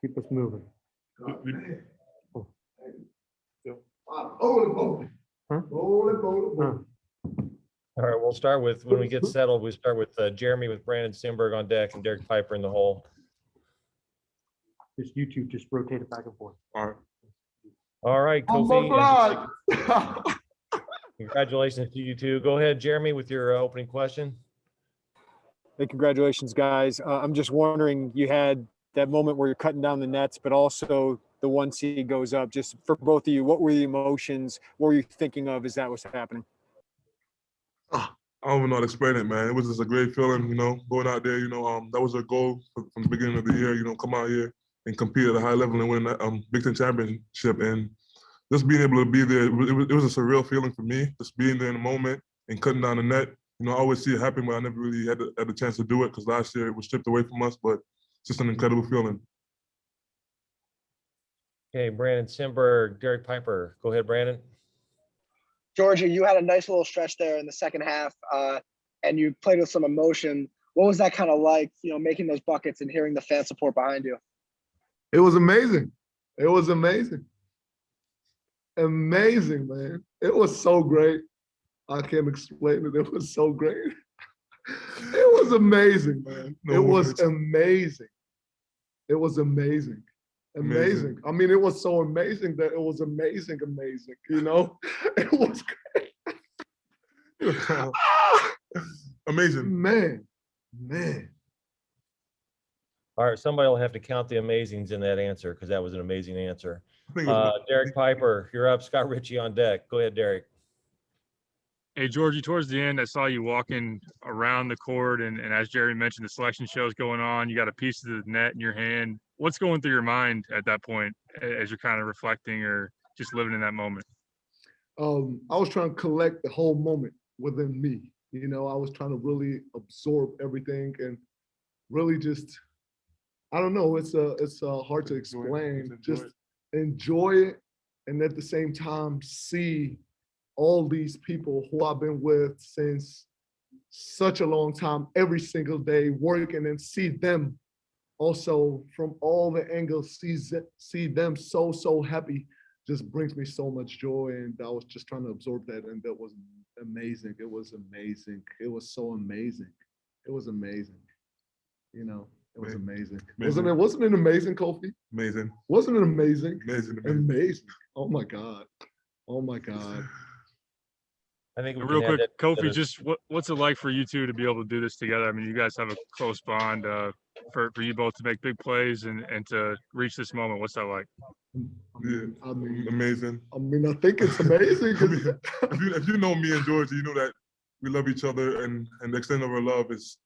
Keep us moving. All right, we'll start with, when we get settled, we start with Jeremy with Brandon Simberg on deck and Derek Piper in the hole. Just you two just rotate it back and forth. All right, Kofi. Congratulations to you two. Go ahead, Jeremy, with your opening question. Hey, congratulations, guys. I'm just wondering, you had that moment where you're cutting down the nets, but also the 1 seed goes up. Just for both of you, what were the emotions? What were you thinking of as that was happening? I don't even know how to explain it, man. It was just a great feeling, going out there, that was our goal from the beginning of the year, come out here and compete at a high level and win that Big Ten championship. And just being able to be there, it was a surreal feeling for me, just being there in the moment and cutting down the net. I always see it happen, but I never really had the chance to do it because last year it was stripped away from us, but it's just an incredible feeling. Okay, Brandon Simberg, Derek Piper. Go ahead, Brandon. Giorgi, you had a nice little stretch there in the second half, and you played with some emotion. What was that kind of like, making those buckets and hearing the fan support behind you? It was amazing. It was amazing. Amazing, man. It was so great. I can't explain it. It was so great. It was amazing, man. It was amazing. It was amazing. Amazing. I mean, it was so amazing that it was amazing. It was great. Amazing. Man. All right, somebody will have to count the amazings in that answer because that was an amazing answer. Derek Piper, you're up. Scott Ritchie on deck. Go ahead, Derek. Hey, Giorgi, towards the end, I saw you walking around the court, and as Jerry mentioned, the selection show's going on. You got a piece of the net in your hand. What's going through your mind at that point as you're kind of reflecting or just living in that moment? I was trying to collect the whole moment within me. I was trying to really absorb everything and really just, I don't know, it's hard to explain. Just enjoy it, and at the same time see all these people who I've been with since such a long time, every single day working, and see them also from all the angles, see them so happy, just brings me so much joy. And I was just trying to absorb that, and that was amazing. It was amazing. It was so amazing. It was amazing. It was amazing. Wasn't it amazing, Kofi? Amazing. Wasn't it amazing? Amazing. Oh my God. I think real quick, Kofi, just what's it like for you two to be able to do this together? I mean, you guys have a close bond. For you both to make big plays and to reach this moment, what's that like? Amazing. I think it's amazing. If you know me and Giorgi, you know that we love each other, and the extent of our love is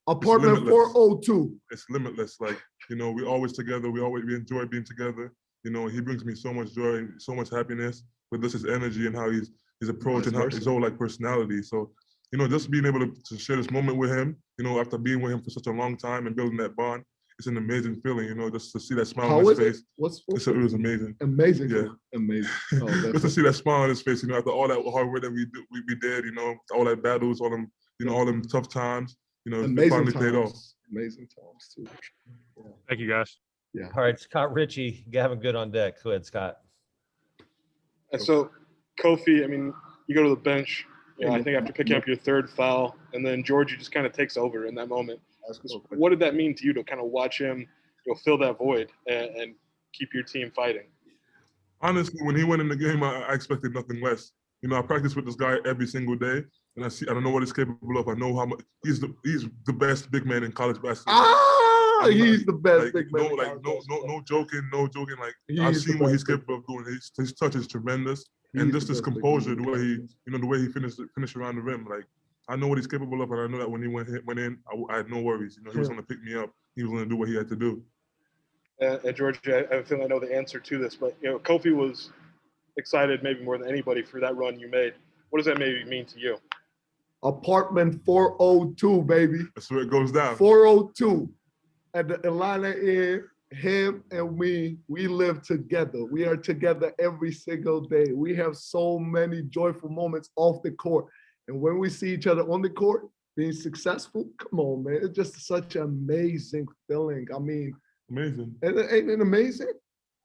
apartment 402. It's limitless. We're always together. We enjoy being together. He brings me so much joy, so much happiness with his energy and how his approach and how his whole personality. So, just being able to share this moment with him, after being with him for such a long time and building that bond, it's an amazing feeling, just to see that smile on his face. It was amazing. Amazing. Yeah. Amazing. Just to see that smile on his face, after all that hard work that we did, all that battles, all them tough times, it finally paid off. Amazing times too. Yeah. Thank you, guys. Yeah. All right, Scott Ritchie, Gavin Good on deck. Go ahead, Scott. So, Kofi, I mean, you go to the bench, I think after picking up your third foul, and then Giorgi just kind of takes over in that moment. What did that mean to you to kind of watch him, fill that void and keep your team fighting? Honestly, when he went in the game, I expected nothing less. I practice with this guy every single day, and I know what he's capable of. I know how much he's the best big man in college basketball. He's the best big man. No joking. I've seen what he's capable of doing. His touch is tremendous, and just his composure, the way he finished around the rim. I know what he's capable of, and I know that when he went in, I had no worries. He was going to pick me up. He was going to do what he had to do. And Giorgi, I feel I know the answer to this, but Kofi was excited maybe more than anybody for that run you made. What does that maybe mean to you? Apartment 402, baby. That's where it goes down. 402 at the Atlanta Inn. Him and we live together. We are together every single day. We have so many joyful moments off the court. And when we see each other on the court being successful, come on, man. It's just such an amazing feeling. I mean, Amazing. Ain't it amazing?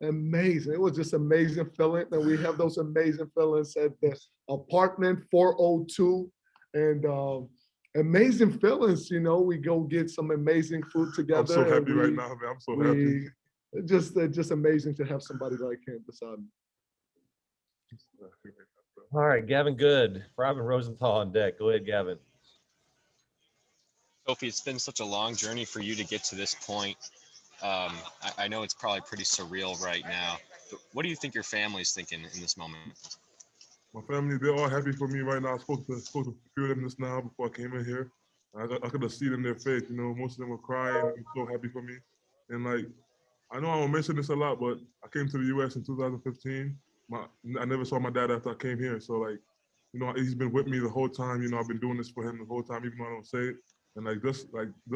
Amazing. It was just amazing feeling. And we have those amazing feelings at the apartment 402. And amazing feelings, you know, we go get some amazing food together. I'm so and happy right now, man. I'm so happy. Just amazing to have somebody like him beside me. All right, Gavin Good, Robin Rosenthal on deck. Go ahead, Gavin. Kofi, it's been such a long journey for you to get to this point. I know it's probably pretty surreal right now, but what do you think your family's thinking in this moment? My family, they're all happy for me right now. I spoke to a few of them just now before I came in here. I could have seen in their face, you know, most of them were crying and so happy for me. And like, I know I won't mention this a lot, but I came to the US in 2015. I never saw my dad after I came here. So like, you know, he's been with me the whole time. You know, I've been doing this for him the whole time, even though I don't say it. And like just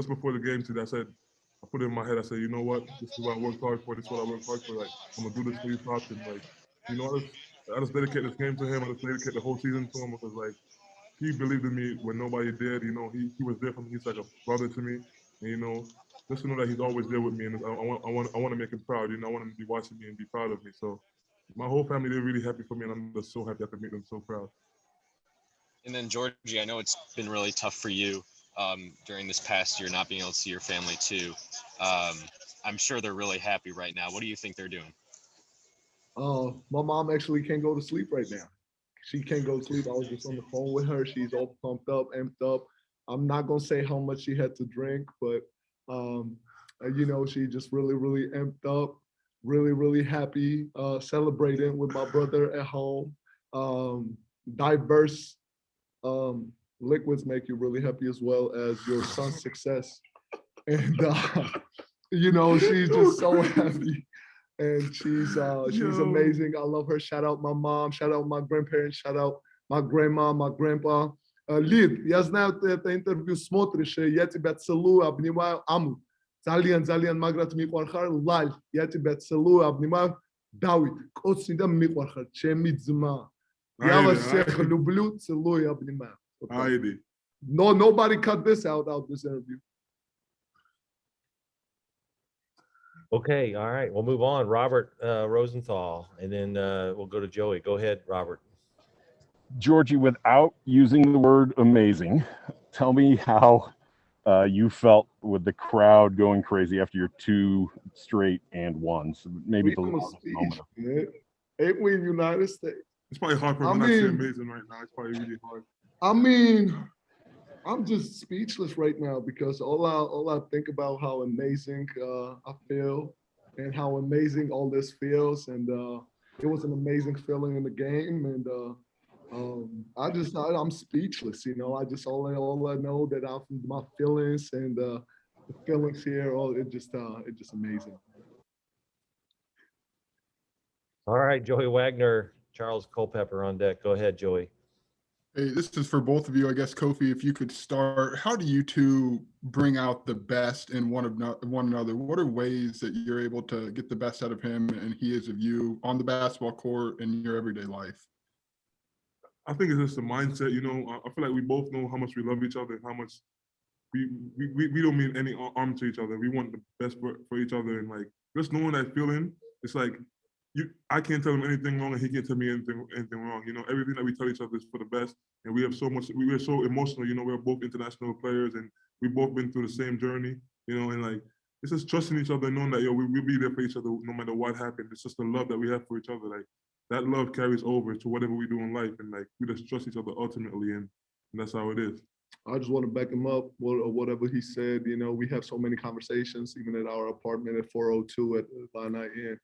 before the game today, I put it in my head, I said, you know what, this is what I worked hard for, this is what I worked hard for. Like, I'm gonna do this for you, Pops. And like, you know, I just dedicate this game to him. I just dedicate the whole season to him because like, he believed in me when nobody did. You know, he was there for me. He's like a brother to me. And you know, just to know that he's always there with me, and I want to make him proud. You know, I want him to be watching me and be proud of me. So my whole family, they're really happy for me, and I'm just so happy I could make them so proud. And then Giorgi, I know it's been really tough for you during this past year, not being able to see your family too. I'm sure they're really happy right now. What do you think they're doing? My mom actually can't go to sleep right now. She can't go to sleep. I was just on the phone with her. She's all pumped up, amped up. I'm not gonna say how much she had to drink, but you know, she just really, really amped up, really, really happy, celebrating with my brother at home. Diverse liquids make you really happy as well as your son's success. And you know, she's just so happy. And she's amazing. I love her. Shout out my mom, shout out my grandparents, shout out my grandma, my grandpa. Лид, я знаю, ты это интервью смотришь, я тебя целую, обнимаю, аму. Залиан, маграт миყვარხარ, лаль, я тебя целую, обнимаю, Давид, კოცი და მიყვარხარ, ჩემი ძმა. Я вас всех люблю, целую, обнимаю. No, nobody cut this out this interview. Okay, all right, we'll move on. Robert Rosenthal, and then we'll go to Joey. Go ahead, Robert. Giorgi, without using the word amazing, tell me how you felt with the crowd going crazy after your 2 straight and ones. Maybe the last moment. Ain't we in the United States? It's probably hard for me not to say amazing right now. It's probably really hard. I mean, I'm just speechless right now because all I think about how amazing I feel and how amazing all this feels, and it was an amazing feeling in the game, and I'm speechless. You know, all I know that my feelings and the feelings here, it's just amazing. All right, Joey Wagner, Charles Culpepper on deck. Go ahead, Joey. Hey, this is for both of you, I guess. Kofi, if you could start, how do you two bring out the best in one another? What are ways that you're able to get the best out of him and he is of you on the basketball court and in your everyday life? I think it's just a mindset, you know. I feel like we both know how much we love each other and how much we don't mean any harm to each other. We want the best for each other, and like just knowing that feeling, it's like I can't tell him anything wrong and he can't tell me anything wrong. You know, everything that we tell each other is for the best. And we are so emotional, you know, we're both international players and we've both been through the same journey, you know, and like, it's just trusting each other and knowing that, we'll be there for each other no matter what happens. It's just the love that we have for each other. Like, that love carries over to whatever we do in life. And like, we just trust each other ultimately, and that's how it is. I just want to back him up, whatever he said. You know, we have so many conversations, even at our apartment at 402 at Van Inn.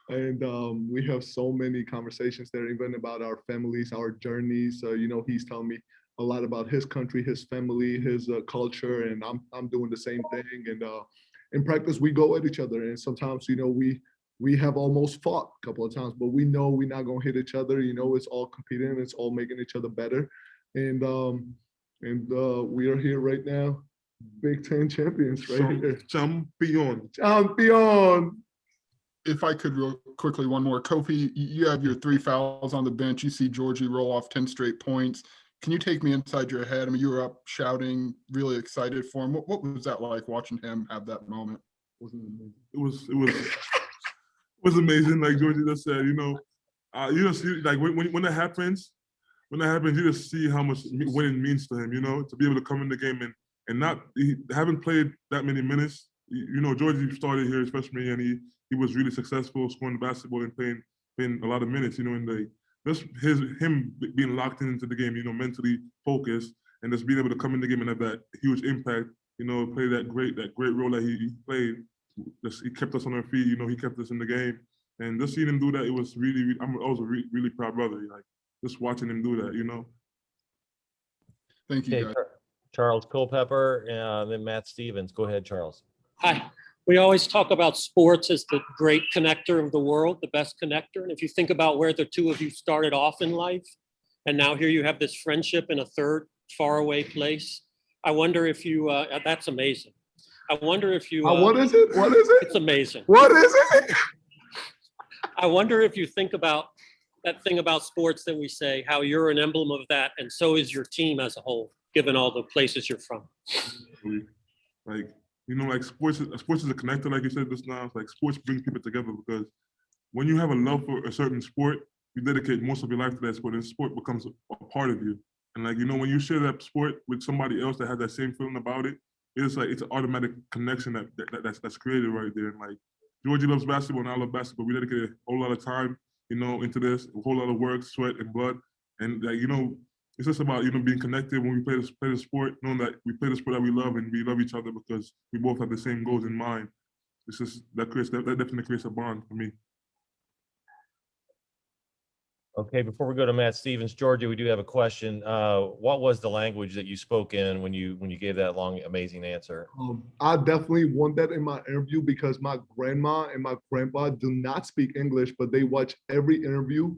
And we have so many conversations there, even about our families, our journeys. You know, he's telling me a lot about his country, his family, his culture, and I'm doing the same thing. And in practice, we go at each other, and sometimes, you know, we have almost fought a couple of times, but we know we're not gonna hit each other. You know, it's all competing, it's all making each other better. And we are here right now, Big Ten champions, right here. Champion. If I could real quickly, one more. Kofi, you have your 3 fouls on the bench. You see Giorgi roll off 10 straight points. Can you take me inside your head? I mean, you were up shouting, really excited for him. What was that like watching him have that moment? It was amazing. Like Georgie just said, you just see, like when that happens, you just see how much winning means to him. To be able to come in the game and not he haven't played that many minutes. Georgie started here his freshman year, and he was really successful scoring the basketball and playing a lot of minutes. And just him being locked into the game, mentally focused, and just being able to come in the game and have that huge impact. Play that great role that he played. He kept us on our feet. He kept us in the game, and just seeing him do that, it was really. I was a really proud brother. Like just watching him do that. Thank you, guys. Charles Culpepper and then Matt Stevens. Go ahead, Charles. Hi. We always talk about sports as the great connector of the world, the best connector. And if you think about where the two of you started off in life, and now here you have this friendship in a third faraway place, I wonder if you, that's amazing. I wonder if you. What is it? What is it? It's amazing. What is it? I wonder if you think about that thing about sports that we say, how you're an emblem of that, and so is your team as a whole, given all the places you're from. Like sports is a connector, like you said just now. It's like sports brings people together because when you have a love for a certain sport, you dedicate most of your life to that sport, and sport becomes a part of you. And when you share that sport with somebody else that has that same feeling about it, it's an automatic connection that's created right there. And Georgie loves basketball and I love basketball. We dedicated a whole lot of time, into this, a whole lot of work, sweat, and blood. And it's just about being connected when we play the sport, knowing that we play the sport that we love and we love each other because we both have the same goals in mind. It's just that definitely creates a bond for me. Okay, before we go to Matt Stevens, Georgia, we do have a question. What was the language that you spoke in when you gave that long, amazing answer? I definitely want that in my interview because my grandma and my grandpa do not speak English, but they watch every interview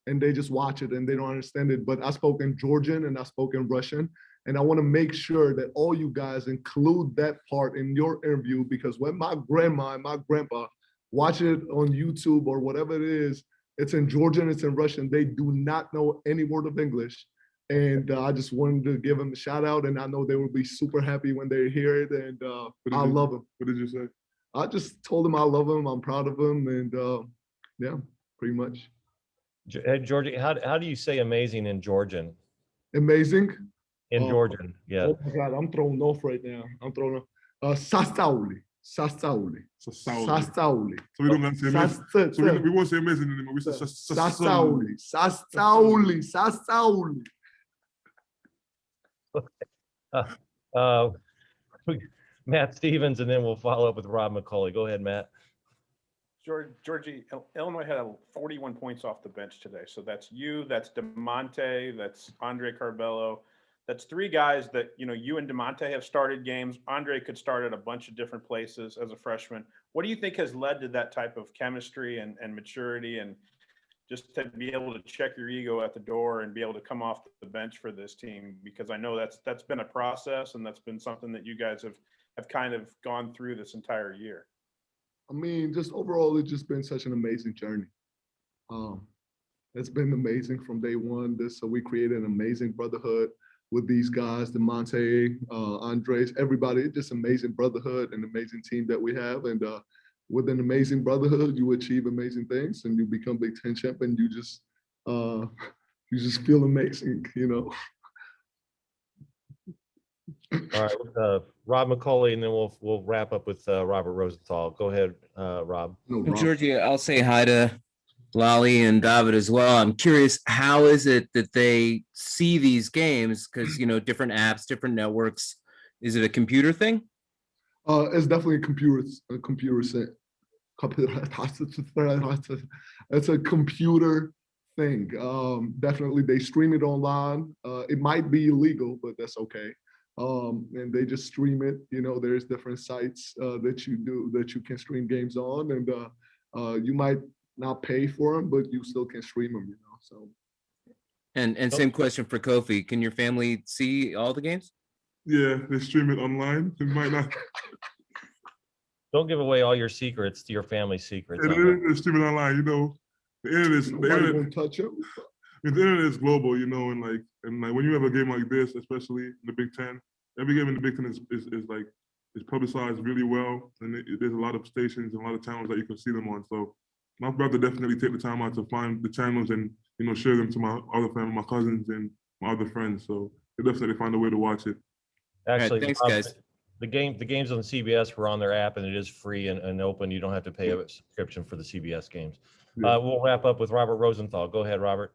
and they just watch it and they don't understand it. But I spoke in Georgian and I spoke in Russian. And I want to make sure that all you guys include that part in your interview because when my grandma and my grandpa watch it on YouTube or whatever it is, it's in Georgian, it's in Russian. They do not know any word of English. And I just wanted to give them a shout out. And I know they will be super happy when they hear it. And I love them. What did you say? I just told them I love them. I'm proud of them. And yeah, pretty much. Hey, Georgie, how do you say amazing in Georgian? Amazing? In Georgian, yeah. Oh my God, I'm thrown off right now. I'm thrown off. Sastauli. Sastauli. Sastauli. So we don't have to say amazing. So we won't say amazing anymore. We say Sastauli. Sastauli. Sastauli. Matt Stevens, and then we'll follow up with Rob McCauley. Go ahead, Matt. Georgie, Illinois had 41 points off the bench today. So that's you, that's DeMonte, that's Andre Carbello. That's three guys that, you and DeMonte have started games. Andre could start at a bunch of different places as a freshman. What do you think has led to that type of chemistry and maturity and just to be able to check your ego at the door and be able to come off the bench for this team? Because I know that's been a process and that's been something that you guys have kind of gone through this entire year. I mean, just overall, it's just been such an amazing journey. It's been amazing from day one. So we created an amazing brotherhood with these guys, DeMonte, Andres, everybody. It's just amazing brotherhood and amazing team that we have. And with an amazing brotherhood, you achieve amazing things and you become Big Ten champ and you just feel amazing, All right, Rob McCauley, and then we'll wrap up with Robert Rosenthal. Go ahead, Rob. Georgie, I'll say hi to Lolly and David as well. I'm curious, how is it that they see these games? Because different apps, different networks. Is it a computer thing? It's definitely a computer thing. It's a computer thing. Definitely, they stream it online. It might be illegal, but that's okay. And they just stream it. There's different sites that you can stream games on, and you might not pay for them, but you still can stream them. So. And same question for Kofi. Can your family see all the games? Yeah, they stream it online. It might not. Don't give away all your secrets to your family's secrets. They stream it online. The internet won't touch them. The internet is global, and when you have a game like this, especially in the Big Ten, every game in the Big Ten is like it's publicized really well, and there's a lot of stations and a lot of channels that you can see them on. So my brother definitely take the time out to find the channels and, you know, share them to my other family, my cousins and my other friends. So they definitely find a way to watch it. Actually, thanks, Rob, guys. the games on CBS were on their app, and it is free and open. You don't have to pay a subscription for the CBS games. Yeah. We'll wrap up with Robert Rosenthal. Go ahead, Robert.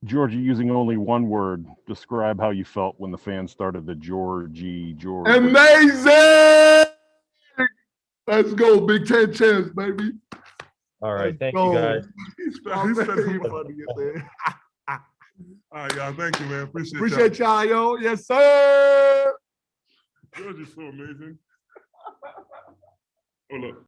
Georgie, using only one word, describe how you felt when the fans started the Georgie. Amazing! Let's go, Big Ten champs, baby. All right, Let's thank go. you guys. Oh, man, you funny as hell. All right, y'all. Thank you, man. Appreciate y'all, yo. Yes, sir. George is so amazing. Hold up.